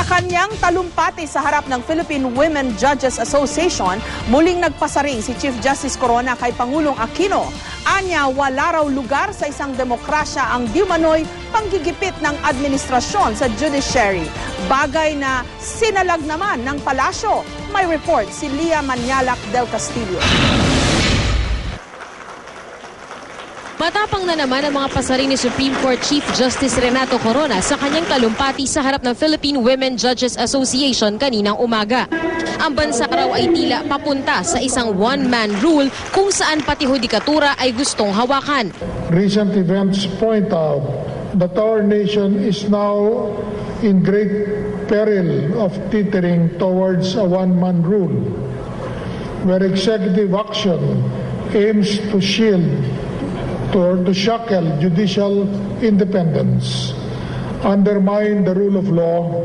Sa kanyang talumpati sa harap ng Philippine Women Judges Association, muling nagpasaring si Chief Justice Corona kay Pangulong Aquino. Anya, wala raw lugar sa isang demokrasya ang diumanoy panggigipit ng administrasyon sa judiciary. Bagay na sinalag naman ng palasyo. May report si Lia Manialac del Castillo. Matapang na naman ang mga pasaring ni Supreme Court Chief Justice Renato Corona sa kanyang talumpati sa harap ng Philippine Women Judges Association kaninang umaga. Ang bansa raw ay tila papunta sa isang one-man rule kung saan pati hudikatura ay gustong hawakan. Recent events point out that our nation is now in great peril of teetering towards a one-man rule, where executive action aims to shield or to shackle judicial independence, undermine the rule of law,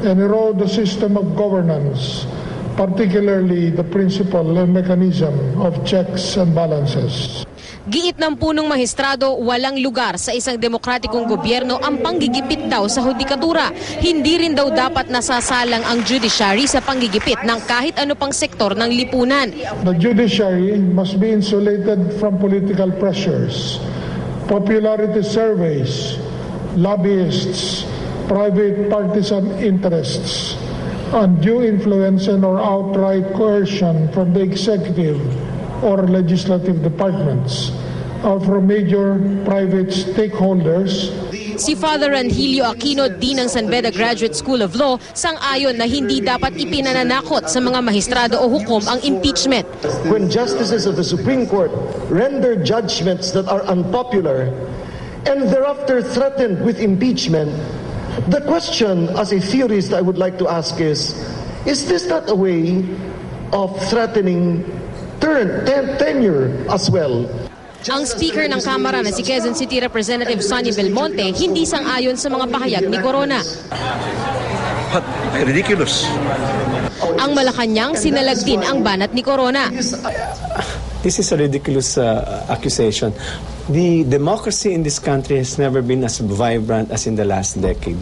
and erode the system of governance, particularly the principle and mechanism of checks and balances. Giit ng punong mahistrado, walang lugar sa isang demokratikong gobyerno ang panggigipit daw sa hudikatura. Hindi rin daw dapat nasasalang ang judiciary sa panggigipit ng kahit ano pang sektor ng lipunan. The judiciary must be insulated from political pressures, popularity surveys, lobbyists, private partisan interests, undue influence and or outright coercion from the executive or legislative departments or from major private stakeholders. Si Father Angelio Aquino, Dean ng San Beda Graduate School of Law, sang-ayon na hindi dapat ipinananakot sa mga mahistrado o hukom ang impeachment. When justices of the Supreme Court render judgments that are unpopular and thereafter threatened with impeachment, the question as a theorist I would like to ask is this not a way of threatening tenure as well? Ang Speaker ng Kamara na si Quezon City Representative Sonny Belmonte hindi sang-ayon sa mga pahayag ni Corona. Ridiculous. Ang Malacanang sinalag din ang banat ni Corona. This is a ridiculous accusation. The democracy in this country has never been as vibrant as in the last decade.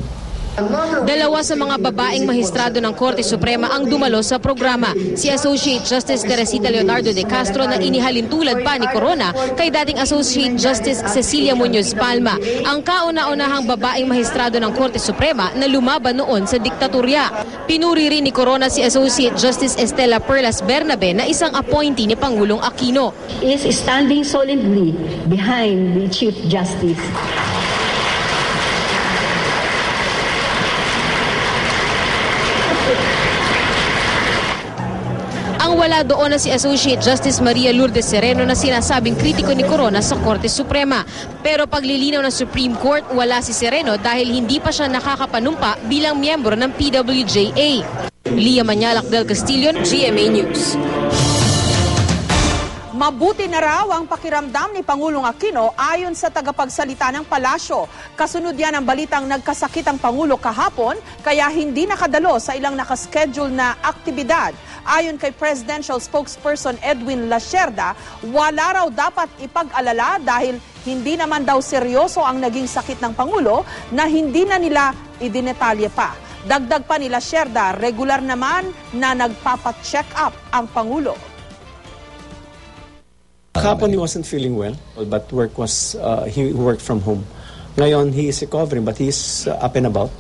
Dalawa sa mga babaeng mahistrado ng Korte Suprema ang dumalo sa programa. Si Associate Justice Teresita Leonardo de Castro na inihalin tulad pa ni Corona kay dating Associate Justice Cecilia Muñoz Palma, ang kauna-unahang babaeng mahistrado ng Korte Suprema na lumaban noon sa diktatorya. Pinuri rin ni Corona si Associate Justice Estela Perlas Bernabe na isang appointee ni Pangulong Aquino. Is standing solidly behind the Chief Justice. Ang wala doon na si Associate Justice Maria Lourdes Sereno na sinasabing kritiko ni Corona sa Korte Suprema. Pero paglilinaw ng Supreme Court, wala si Sereno dahil hindi pa siya nakakapanumpa bilang miyembro ng PWJA. Lia Manialac del Castillo, GMA News. Mabuti na raw ang pakiramdam ni Pangulong Aquino ayon sa tagapagsalita ng palasyo. Kasunod yan ang balitang nagkasakit ang Pangulo kahapon kaya hindi nakadalo sa ilang nakaschedule na aktibidad. Ayon kay Presidential Spokesperson Edwin Lacerda, wala raw dapat ipag-alala dahil hindi naman daw seryoso ang naging sakit ng Pangulo na hindi na nila idinetalye pa. Dagdag pa ni Lacerda, regular naman na nagpapacheck up ang Pangulo. Kahapon he wasn't feeling well, but he worked from home. Ngayon he is recovering but he is up and about.